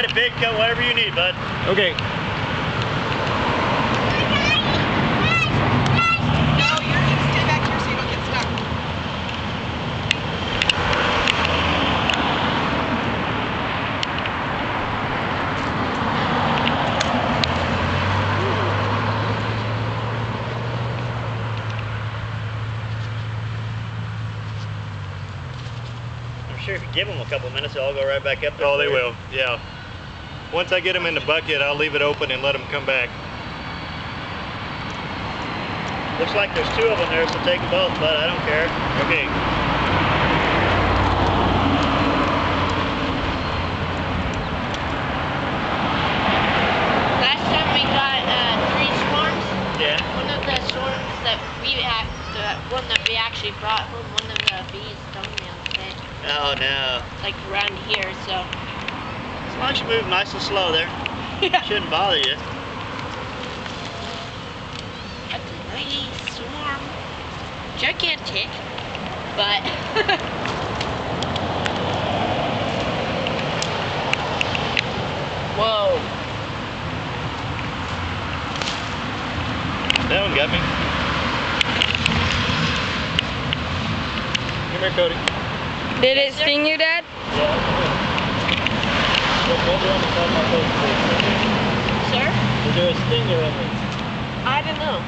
got a big cut, whatever you need, bud. Okay. I'm sure if you give them a couple minutes, they'll all go right back up there. Oh, they will, yeah. Once I get them in the bucket, I'll leave it open and let them come back. Looks like there's 2 of them there, so take them both, but I don't care. Okay. Last time we got 3 swarms. Yeah. One of the swarms that the one that we actually brought home, one of the bees stung me on the head. Oh no. Like around here, so. As long as you move nice and slow there, Yeah. shouldn't bother you. That's a nice swarm. Gigantic, but. Whoa. That one got me. Come here, Cody. Did it sting you, Dad? Yeah. Sir? Is there a stinger in it? I don't know.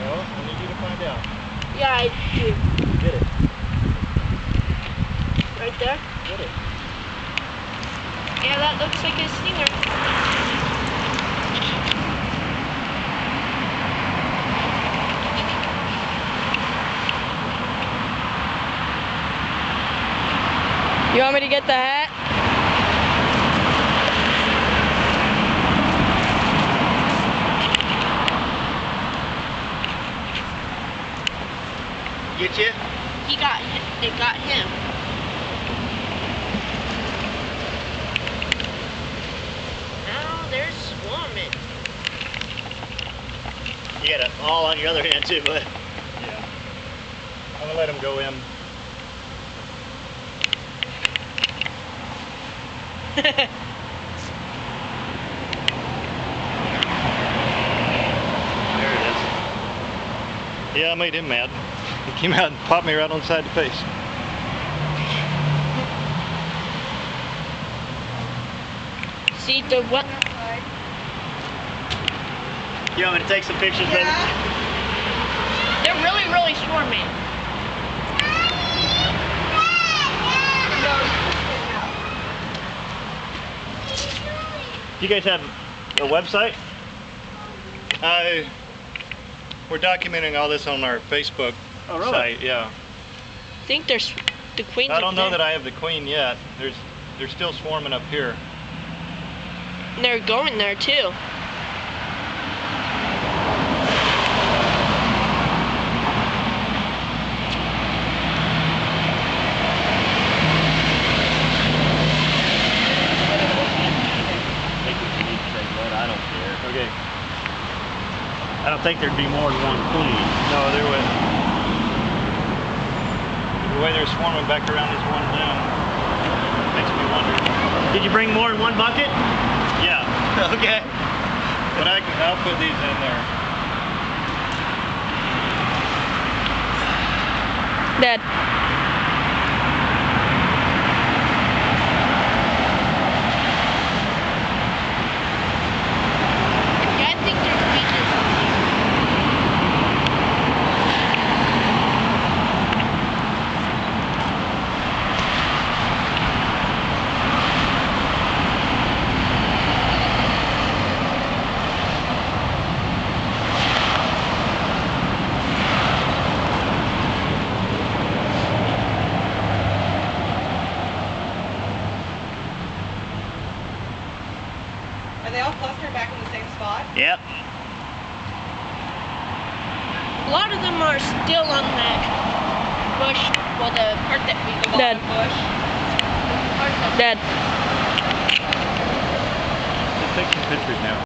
No, I need you to find out. Yeah, I do. Get it. Right there? Get it. Yeah, that looks like a stinger. You want me to get the hat? Get you? It got him. Now they're swarming. You got it all on your other hand too, bud. Yeah. I'm gonna let him go in. There it is. Yeah, I made him mad. He came out and popped me right on the side of the face. See the what? You want me to take some pictures, bud? They're really swarming. You guys have a website? We're documenting all this on our Facebook Oh, really? site. Yeah. I think there's the queen's I don't up know there. that I have the queen yet. They're still swarming up here. And they're going there too. Take what you need to take, bud. I don't care. Okay. I don't think there'd be more than one queen. No, there was. The way they're swarming back around this one limb makes me wonder. Did you bring more in one bucket? Yeah. Okay. But I'll put these in there. Dad. Yeah, I think there's beaches up here. Are they all clustered back in the same spot? Yep. A lot of them are still on that bush. Well, the part that we go Dad. bush. The part that Dad. Just take some pictures now.